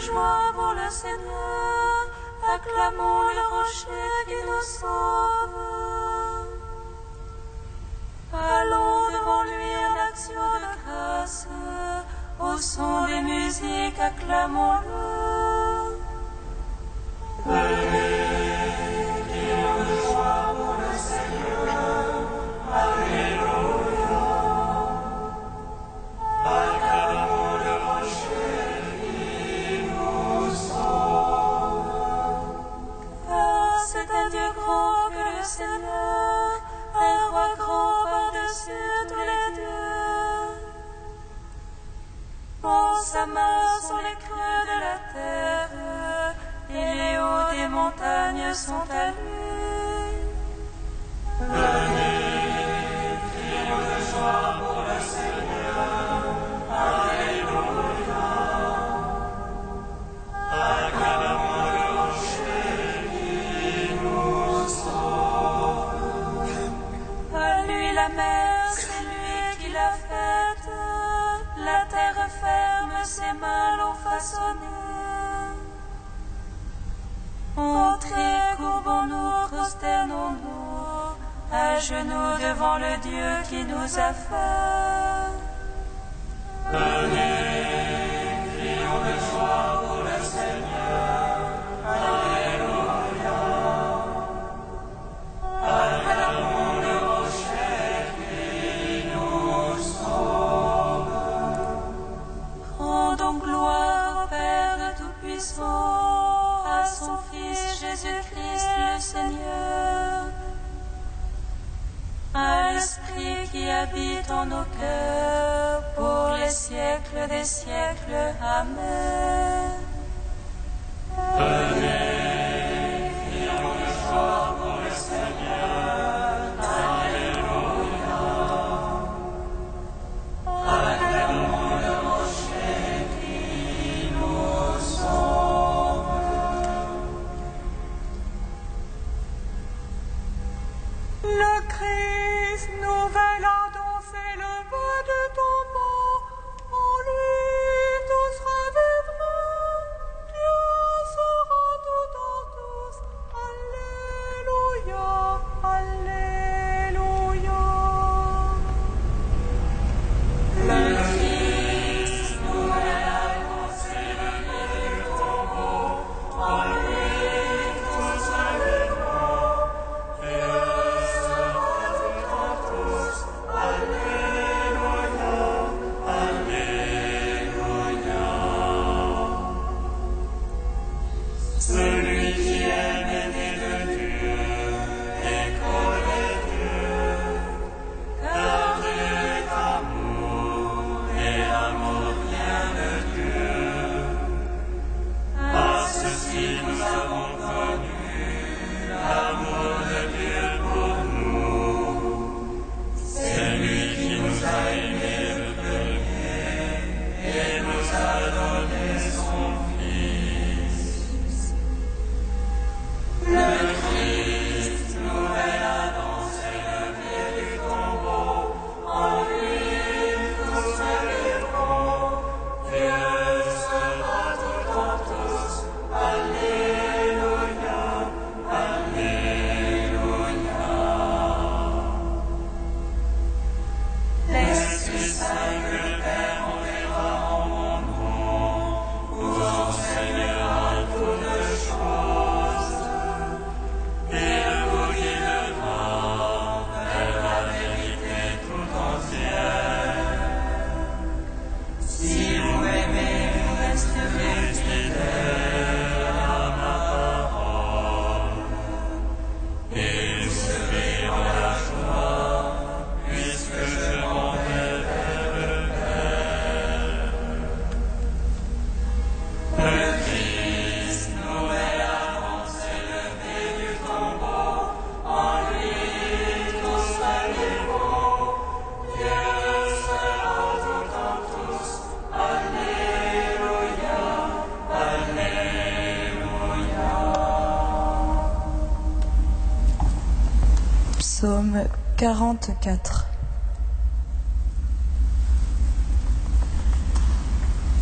joie pour le Seigneur, acclamons le rocher qui nous sauve. Allons devant lui en action de grâce, au son des musiques, acclamons-le. Sa main sur les creux de la terre, et les hauts des montagnes sont à lui. Venez, crions de joie pour le Seigneur. Alléluia. Acclamons le rocher qui nous sauve. À lui la mer, c'est lui qui l'a faite. La terre ferme, ses mains l'ont façonnée. Entrez, courbons-nous, prosternons-nous, à genoux devant le Dieu qui nous a fait. Venez, crions de joie pour le Seigneur. Alléluia. Acclamons le rocher qui nous sauve. Rendons gloire au Père Tout-Puissant, à son Fils Jésus-Christ le Seigneur, à l'Esprit qui habite en nos cœurs, pour les siècles des siècles. Amen. Venez, crions de joie pour le Seigneur. Alléluia. Acclamons le rocher qui nous sauve. Le Christ, nouvelle annonce, est levé de tombeau. En lui tous revivront. Dieu sera tout en tous. Alléluia, alléluia. Le Christ, nouvelle annonce, est levé du tombeau. En lui tous revivront. Dieu sera tout en tous. Alléluia, alléluia. Celui qui aime est né de Dieu et connaît Dieu, car Dieu est amour et l'amour vient de Dieu. À ceci nous avons connu l'amour de Dieu pour nous. C'est lui qui nous a aimés le premier et nous a donné son Fils. Le Christ, nouvelle annonce, est levé du tombeau. En lui tous revivront. Dieu sera tout en tous. Alléluia, alléluia. L'Esprit Saint que le Père enverra en mon nom vous enseignera toutes choses et vous guidera vers la vérité tout entière. Si vous m'aimez, vous resterez fidèles à ma parole et vous serez dans la joie, puisque je m'en vais vers le Père. Le Christ, nouvelle annonce, est levé du tombeau. En lui tous revivront. Dieu sera tout en tous. Alléluia, alléluia. Psaume 44.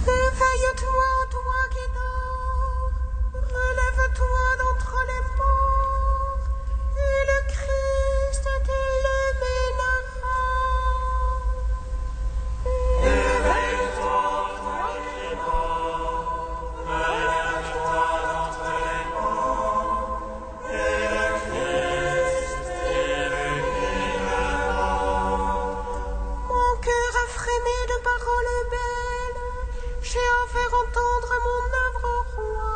Éveille-toi, toi qui dors. faire entendre mon œuvre au roi,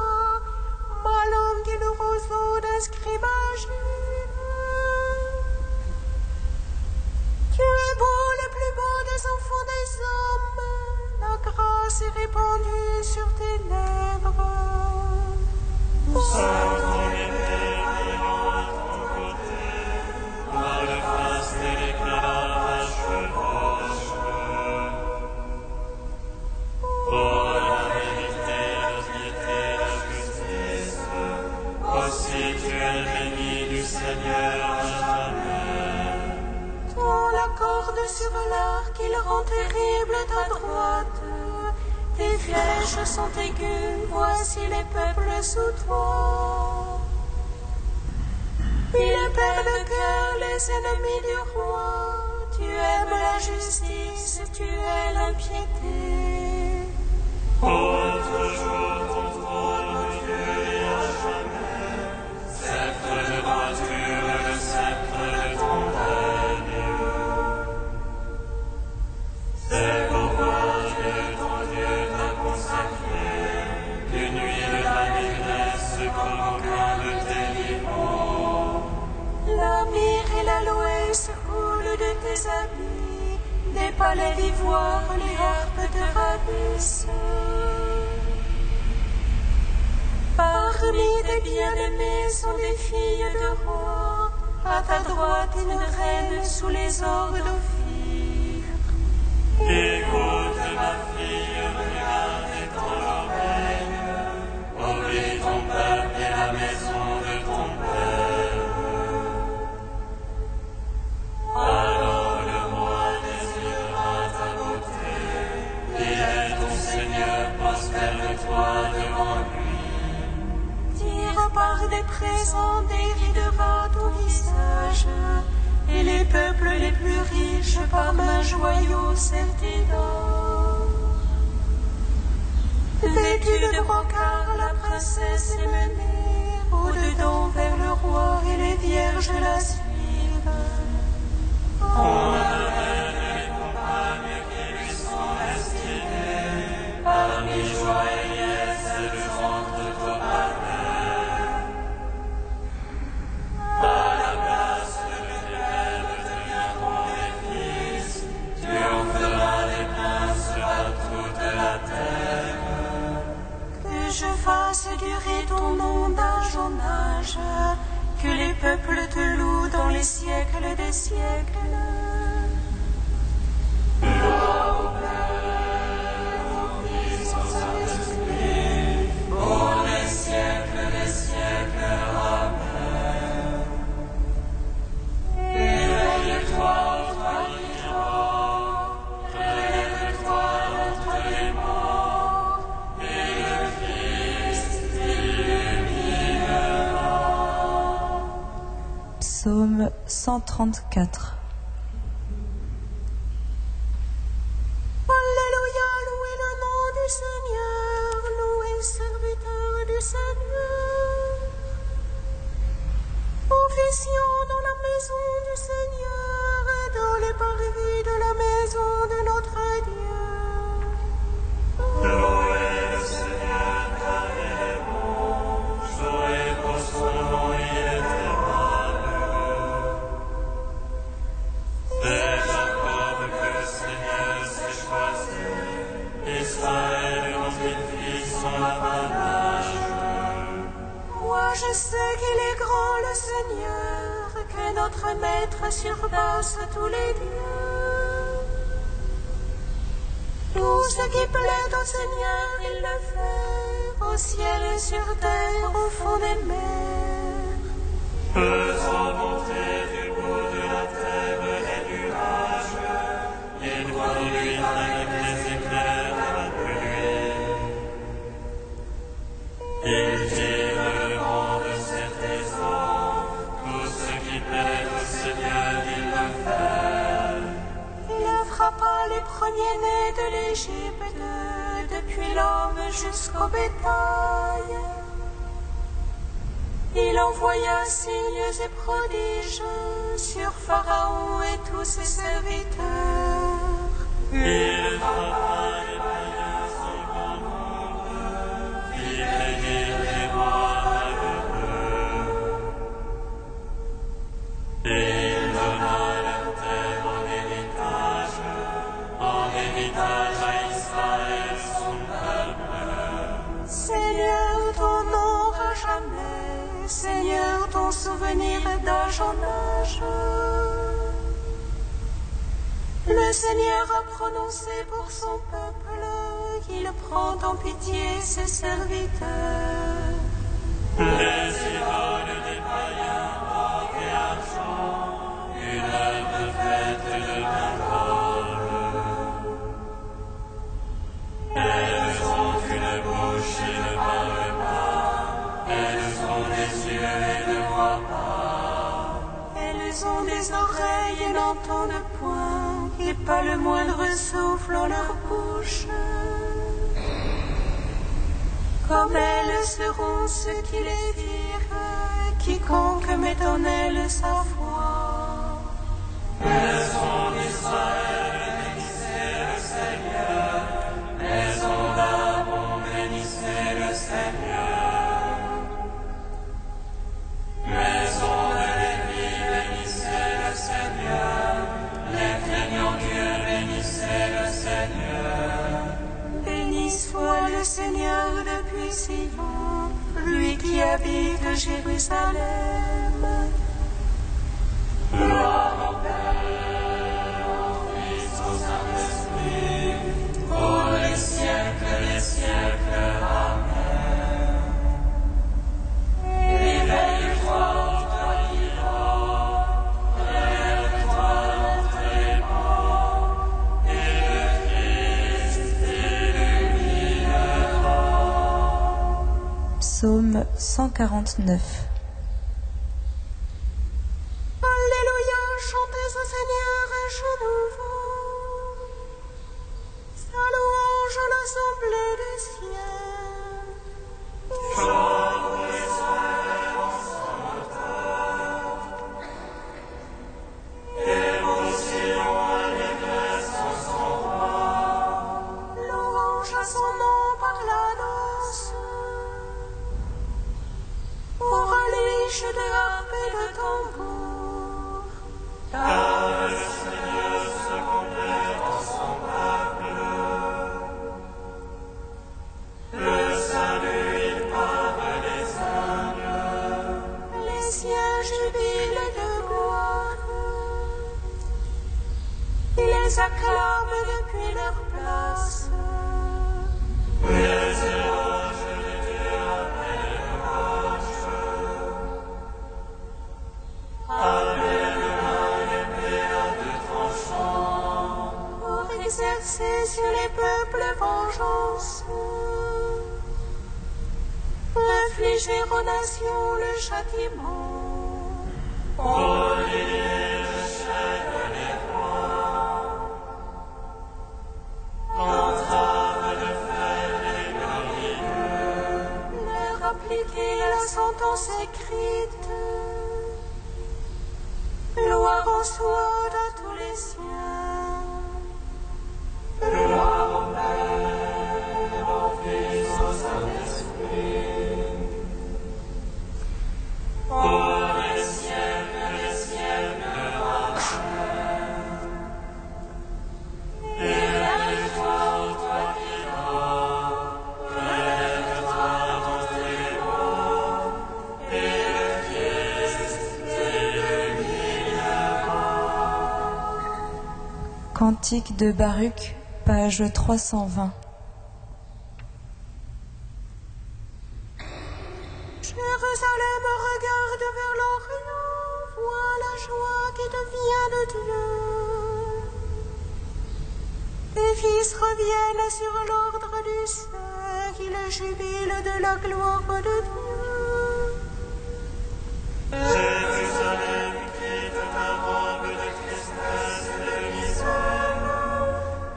ma langue est le roseau d'un scribe agile. Tu es beau, le plus beau des enfants des hommes, la grâce est répandue sur tes lèvres. Nous sommes ton épée brillant à ton côté, par le faste et l'éclat chevauche. Pour la vérité, la piété, la justice, aussi tu es béni du Seigneur à jamais. Tends la corde sur l'arc, il rend terrible ta droite. Tes flèches sont aiguës, voici les peuples sous toi. Il perd le cœur les ennemis du roi. Tu aimes la justice, tu es l'impiété. Pour toujours ton trône, ô Dieu, et à jamais, sceptre de droiture, le sceptre de ton règne. C'est pourquoi Dieu, ton Dieu, t'a consacré d'une huile d'allégresse comme aucun de tes vivants. La myrrhe et l'aloès coulent de tes habits, des palais d'ivoire, les harpes te ravissent. Parmi tes bien-aimés sont des filles de rois, à ta droite une reine sous les orgues d'Ophir. Écoute, ma fille, regarde ton oreille, oublie ton peuple et la maison de ton père. Alors le roi désirera ta beauté, et ton Seigneur prosterne-toi devant lui. Tire par des présents, déridera ton visage, et les peuples les plus riches par un joyau serti d'or. Vêtue de brocart, la princesse est menée au-dedans vers le roi, et les vierges la suivent. On reine les compagnes qui lui sont destinées, parmi joie et liesse et le ventre topanaire. À la place de tes pères deviendront des fils, tu en feras des princes à toute la terre. Que je fasse durer ton nom d'âge en âge, que les peuples te louent dans les siècles des siècles. Pour les siècles des siècles, Amen. Éveille-toi, toi vivant, relève-toi d'entre les morts, et le Christ t'illuminera. Psaume 134. Alléluia, louez le nom du Seigneur, louez serviteur du Seigneur. Officions dans la maison du Seigneur et dans les parvis de la maison de notre Dieu. Louez le Seigneur car il est bon, jouez pour son nom, il est aimable. C'est Jacob que le Seigneur s'est choisi, Israël dont il fit son apanage. Moi je sais qu'il est grand le Seigneur, que notre Maître surpasse tous les dieux. Tout ce qui plaît au Seigneur, il le fait, au ciel et sur terre, au fond des mers. Faisant monter du bout de la terre les nuages, il conduit avec les éclairs la pluie. Il tire le vent de ses trésors, tout ce qui plaît au Seigneur, il le fait. Il frappa les premiers-nés de l'Égypte, depuis l'homme jusqu'au bétail. Il envoya signes et prodiges sur Pharaon et tous ses serviteurs. Il frappa les païens sans grand nombre, venir d'âge en âge. Le Seigneur a prononcé pour son peuple qu'il prend en pitié ses serviteurs. Les idoles des païens, or et argent, une œuvre faite de main d'or. Elles ont une bouche et ne parlent pas, elles ont des yeux et ne voient pas. Elles ont des oreilles et n'entendent point, et pas le moindre souffle en leur bouche. Comme elles seront ceux qui les virent, quiconque met en elles sa foi. Maison d'Israël, bénissez le Seigneur. Maison d'Aaron, bénissez le Seigneur. Maison de Lévi, bénissez le Seigneur. Les craignants Dieu, bénissez le Seigneur. Béni soit le Seigneur depuis Sion, lui qui habite Jérusalem. Gloire au Père, au Fils, au Saint-Esprit, pour les siècles des siècles. Amen. Éveille-toi, toi qui dors, relève-toi d'entre les morts, et le Christ t'illuminera. Psaume 149. Alléluia, chantez au Seigneur un chant nouveau. Sa louange à l'assemblée des cieux. Chante les soleils en son auteur, et vos sillons à l'église en son roi. Louange à son nom par la danse. Pour reliche de harpe et de tambour. Car le Seigneur se complaît en son peuple. Le salut, il parle les âmes. Les siens jubilent de gloire. Il les acclame depuis leur place. Les éloges de Dieu après les roches. Amène-moi l'épée à deux tranchants. Pour exercer sur les peuples vengeance. Infliger aux nations le châtiment. Pour lier le chef des rois. Entrave de fer les glorieux. Leur appliquer la sentence écrite. Gloire en soit à tous les siens. Gloire au Père, au Fils, au Saint-Esprit. Pour les siècles des siècles. Amen. Éveille-toi, toi qui dors, relève-toi d'entre les morts, et le Christ t'illuminera. Cantique de Baruch, page 320. Jérusalem regarde vers l'Orient, voit la joie qui devient de Dieu. Tes fils reviennent sur l'ordre du Saint, qu'ils jubilent de la gloire de Dieu. Jérusalem, quitte ta robe de tristesse et de misère,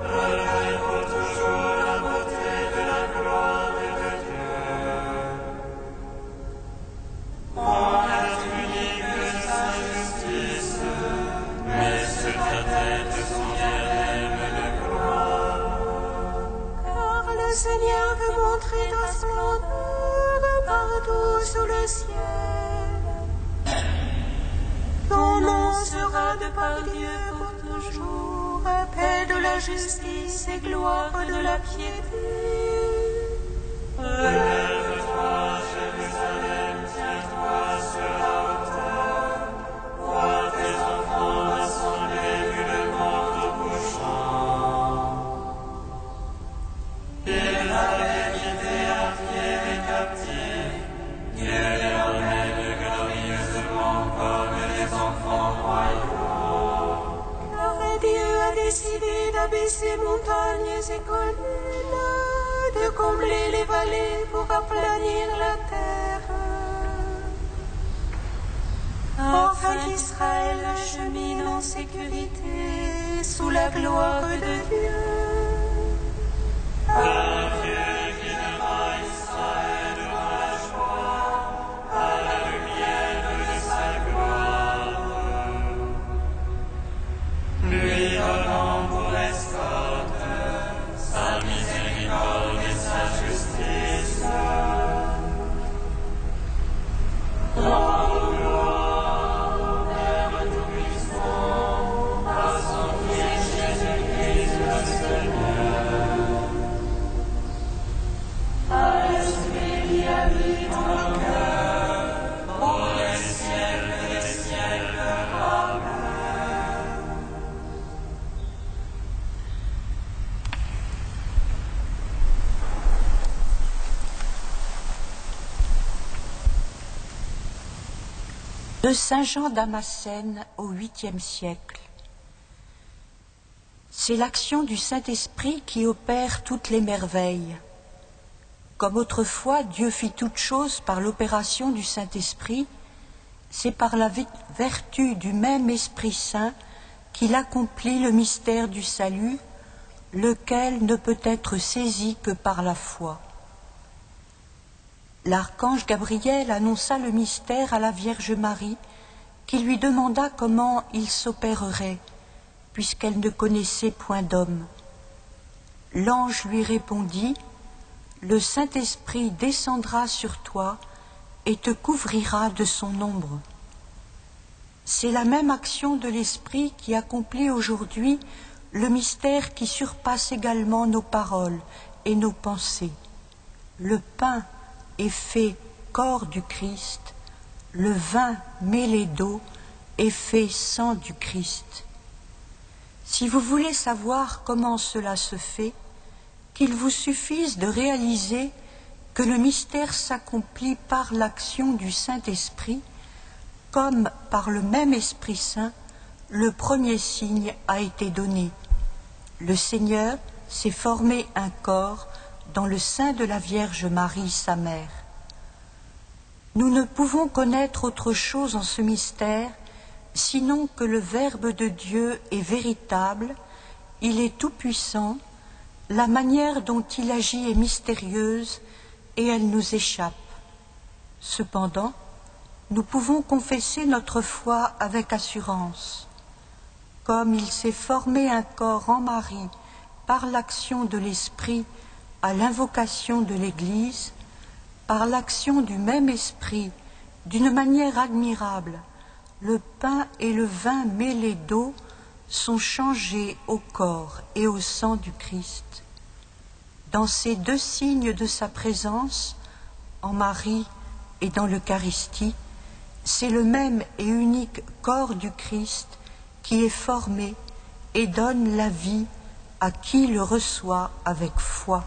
relève toujours la beauté de la gloire de Dieu. En être unique de sa justice, mais sur ta tête son diadème de gloire. Car le Seigneur veut montrer ta splendeur partout sous le ciel. Ton nom sera de par Dieu pour toujours, paix de la justice et gloire de la piété. Relève-toi, Jérusalem, tiens-toi sur la hauteur. d'élever ces montagnes et collines, de combler les vallées pour aplanir la terre, afin qu'Israël chemine en sécurité sous la gloire de Dieu. De Saint Jean Damascène au 8e siècle. C'est l'action du Saint-Esprit qui opère toutes les merveilles. Comme autrefois Dieu fit toutes choses par l'opération du Saint-Esprit, c'est par la vertu du même Esprit Saint qu'il accomplit le mystère du salut, lequel ne peut être saisi que par la foi. L'archange Gabriel annonça le mystère à la Vierge Marie, qui lui demanda comment il s'opérerait, puisqu'elle ne connaissait point d'homme. L'ange lui répondit : « Le Saint-Esprit descendra sur toi et te couvrira de son ombre. » C'est la même action de l'Esprit qui accomplit aujourd'hui le mystère qui surpasse également nos paroles et nos pensées. Le pain est fait corps du Christ, le vin mêlé d'eau est fait sang du Christ. Si vous voulez savoir comment cela se fait, qu'il vous suffise de réaliser que le mystère s'accomplit par l'action du Saint-Esprit, comme par le même Esprit Saint, le premier signe a été donné. Le Seigneur s'est formé un corps dans le sein de la Vierge Marie, sa mère. Nous ne pouvons connaître autre chose en ce mystère, sinon que le Verbe de Dieu est véritable, il est tout-puissant, la manière dont il agit est mystérieuse et elle nous échappe. Cependant, nous pouvons confesser notre foi avec assurance. Comme il s'est formé un corps en Marie par l'action de l'Esprit à l'invocation de l'Église, par l'action du même Esprit, d'une manière admirable, le pain et le vin mêlés d'eau sont changés au corps et au sang du Christ. Dans ces deux signes de sa présence, en Marie et dans l'Eucharistie, c'est le même et unique corps du Christ qui est formé et donne la vie à qui le reçoit avec foi.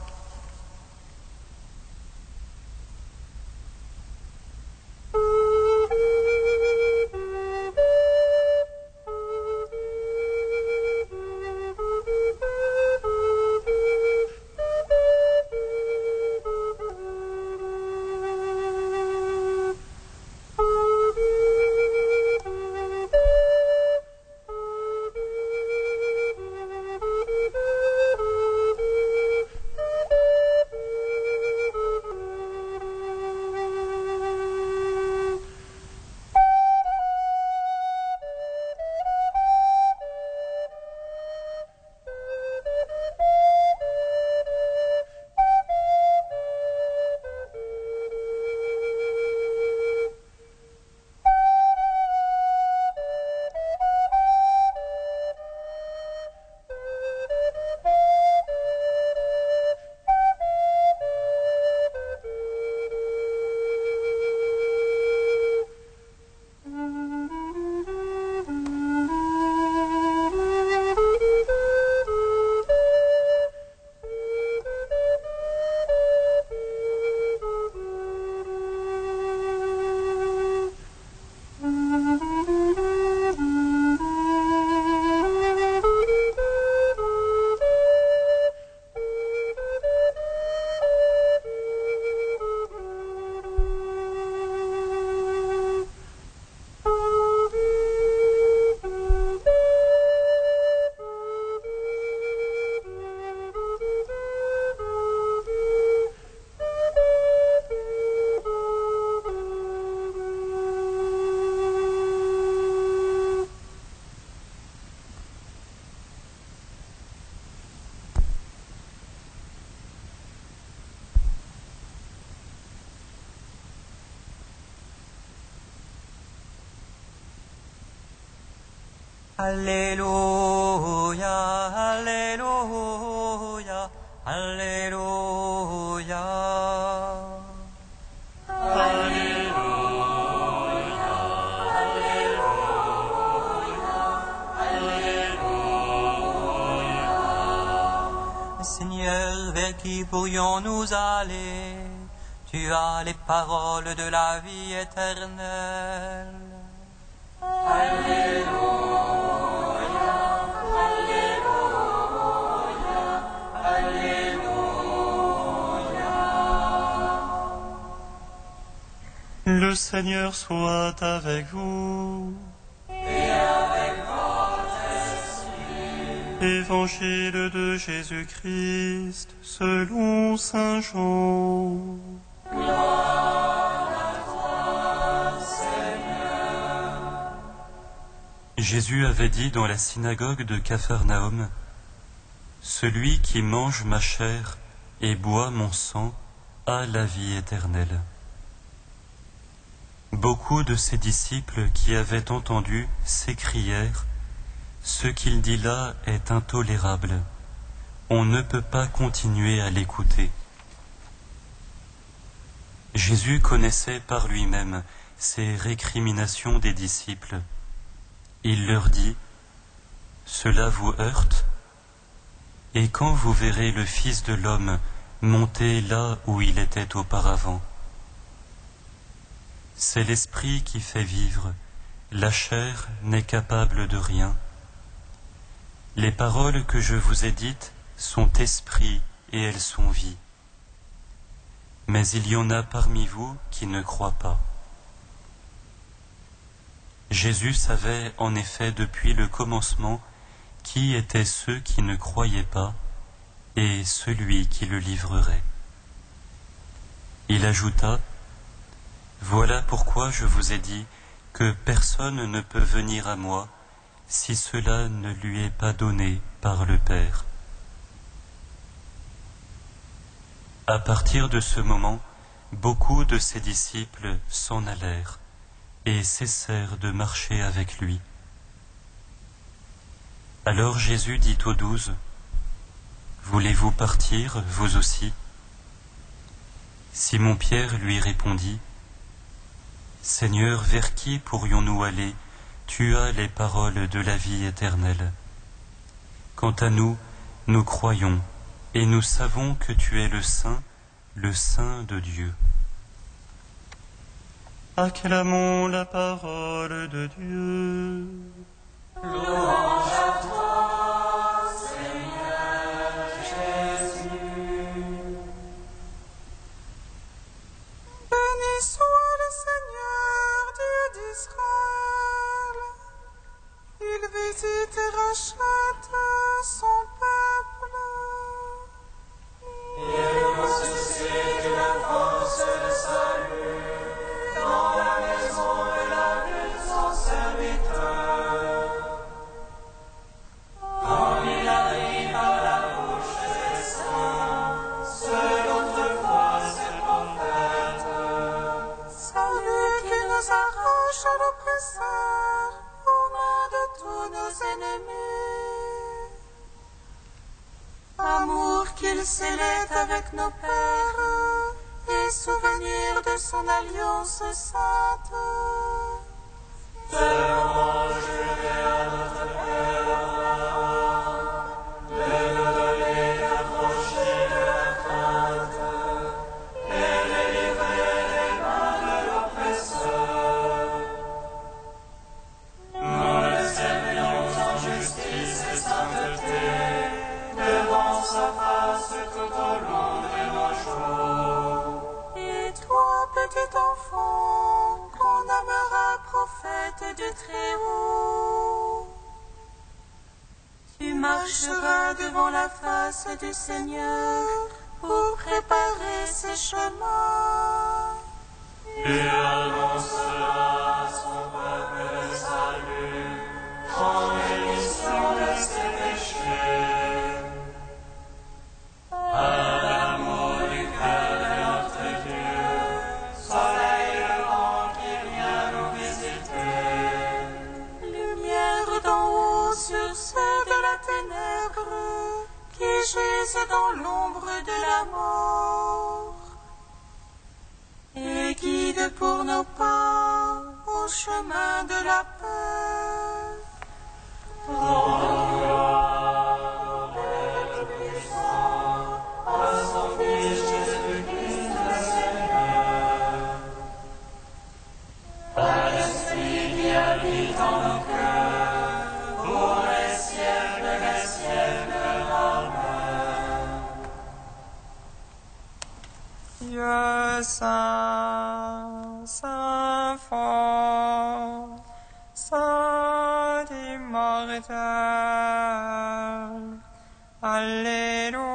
Alléluia, Alléluia, Alléluia. Seigneur, vers qui pourrions-nous aller? Tu as les paroles de la vie éternelle. Alléluia, Alléluia, Alléluia. Le Seigneur soit avec vous. Et avec votre esprit. Évangile de Jésus-Christ selon saint Jean. Gloire à toi, Seigneur. Jésus avait dit dans la synagogue de Capharnaüm, « Celui qui mange ma chair et boit mon sang a la vie éternelle. » Beaucoup de ses disciples qui avaient entendu s'écrièrent, « Ce qu'il dit là est intolérable. On ne peut pas continuer à l'écouter. » Jésus connaissait par lui-même ces récriminations des disciples. Il leur dit, « Cela vous heurte? Et quand vous verrez le Fils de l'homme monter là où il était auparavant? C'est l'esprit qui fait vivre, la chair n'est capable de rien. Les paroles que je vous ai dites sont esprit et elles sont vie. Mais il y en a parmi vous qui ne croient pas. » Jésus savait en effet depuis le commencement qui étaient ceux qui ne croyaient pas et celui qui le livrerait. Il ajouta, « Voilà pourquoi je vous ai dit que personne ne peut venir à moi si cela ne lui est pas donné par le Père. » À partir de ce moment, beaucoup de ses disciples s'en allèrent et cessèrent de marcher avec lui. Alors Jésus dit aux 12, « Voulez-vous partir, vous aussi ?» Simon-Pierre lui répondit, « Seigneur, vers qui pourrions-nous aller? Tu as les paroles de la vie éternelle. Quant à nous, nous croyons, et nous savons que tu es le Saint de Dieu. » Acclamons la parole de Dieu. Louange à toi, Seigneur Jésus. Béni soit le Seigneur, Dieu d'Israël. Il visite et rachète son peuple. Il vous suscite la force de salut dans la maison et la vie de son serviteur. Quand il arrive à la bouche des saints, seul autrefois ses prophètes. Salut qui nous arrache à l'oppresseur, aux mains de tous nos ennemis. Amour qu'il scellait avec nos pères, et souvenir de son alliance sainte. Tellement juré à notre Père Abraham de nous donner l'affranchis de la crainte et les livrer des mains de l'oppresseur. Nous le servions en justice et sainteté devant sa face tout au long de nos jours. Et toi, petit enfant, qu'on nommera prophète du Très-Haut, tu marcheras devant la face du Seigneur pour préparer ses chemins. Et annoncera son peuple le salut en rémission de ses péchés. À l'amour du cœur de notre Dieu, soleil levant qui vient nous visiter. Lumière d'en haut pour nos pas au chemin de la paix. Dieu saint, saint fort, saint immortel, Alléluia.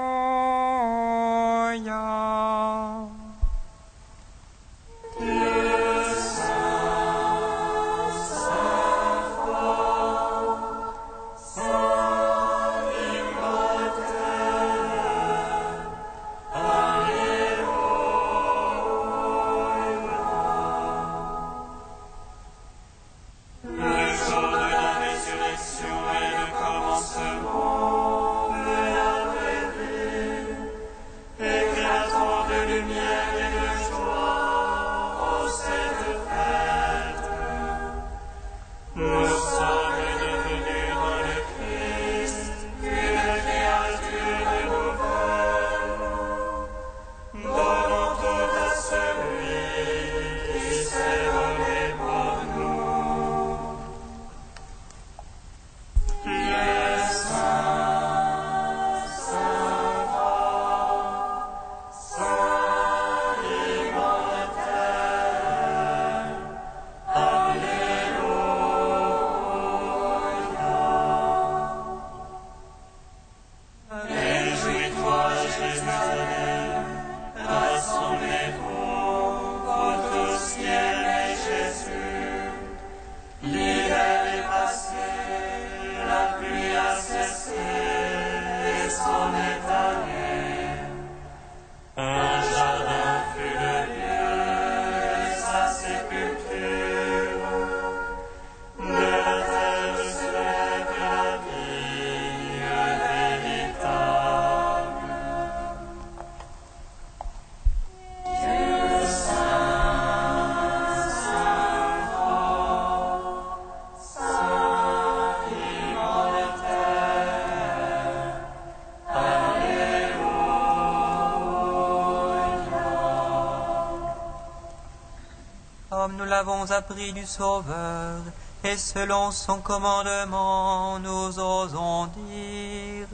Comme nous l'avons appris du Sauveur, et selon son commandement, nous osons dire: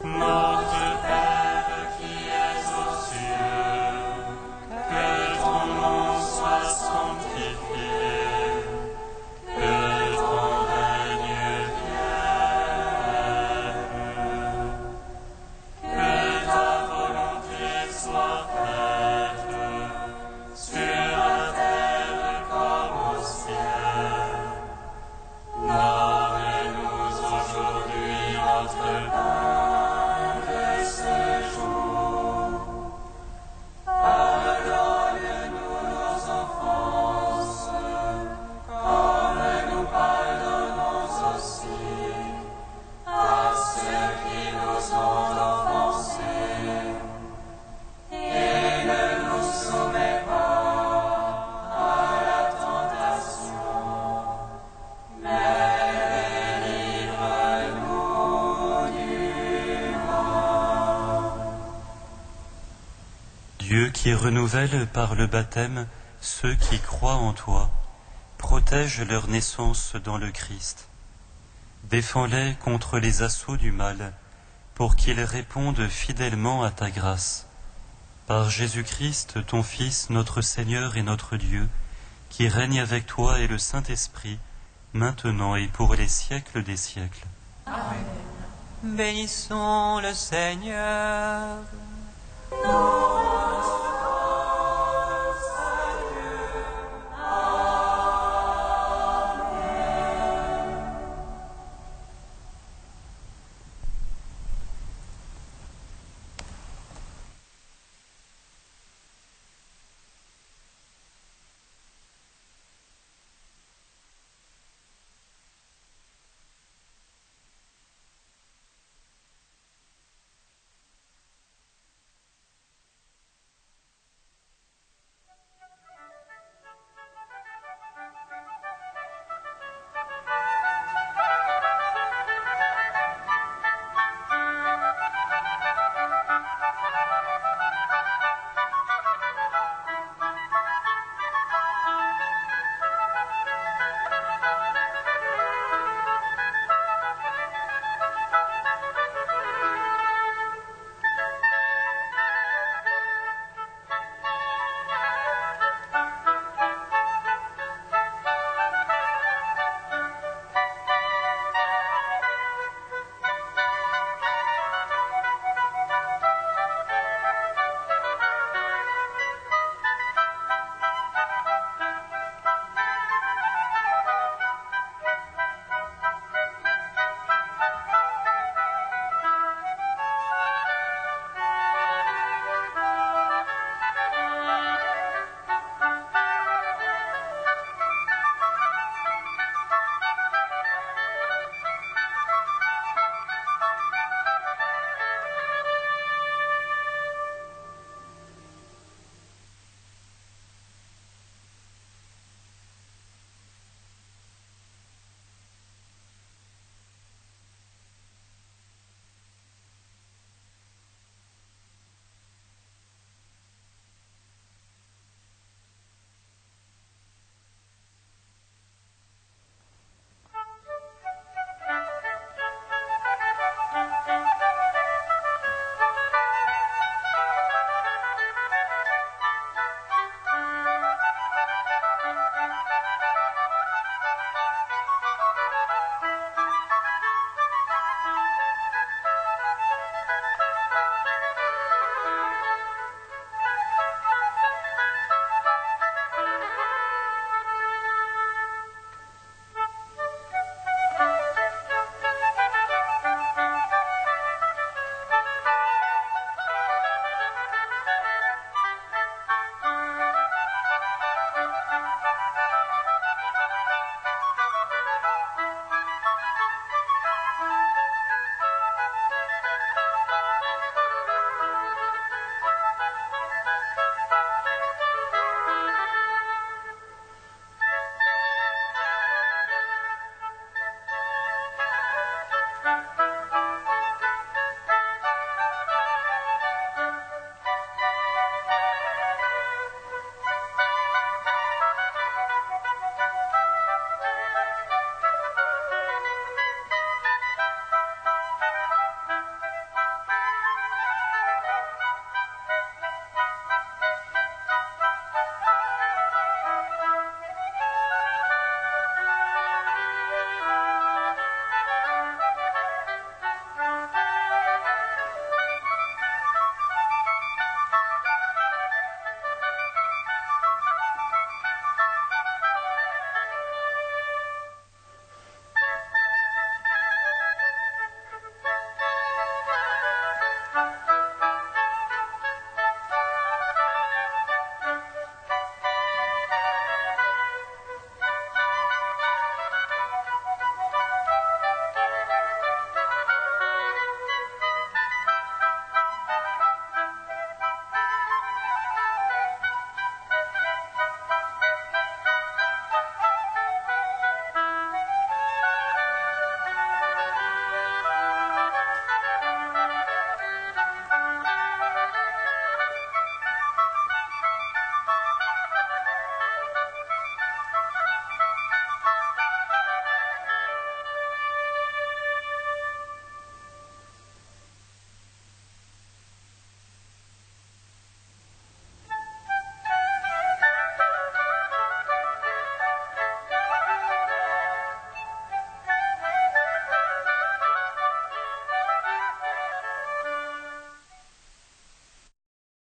Notre Père qui es aux cieux, que ton nom soit sanctifié, que ton règne vienne, que ta volonté soit faite, sur la terre comme au ciel. Donne-nous aujourd'hui notre pain de ce jour. Pardonne-nous nos offenses, comme nous pardonnons aussi à ceux qui nous ont offensés. Et ne nous soumets pas à la tentation, mais délivre-nous du mal. Dieu qui renouvelle par le baptême ceux qui croient en toi, protège leur naissance dans le Christ. Défends-les contre les assauts du mal, pour qu'ils répondent fidèlement à ta grâce. Par Jésus-Christ, ton Fils, notre Seigneur et notre Dieu, qui règne avec toi et le Saint-Esprit, maintenant et pour les siècles des siècles. Bénissons le Seigneur. Nous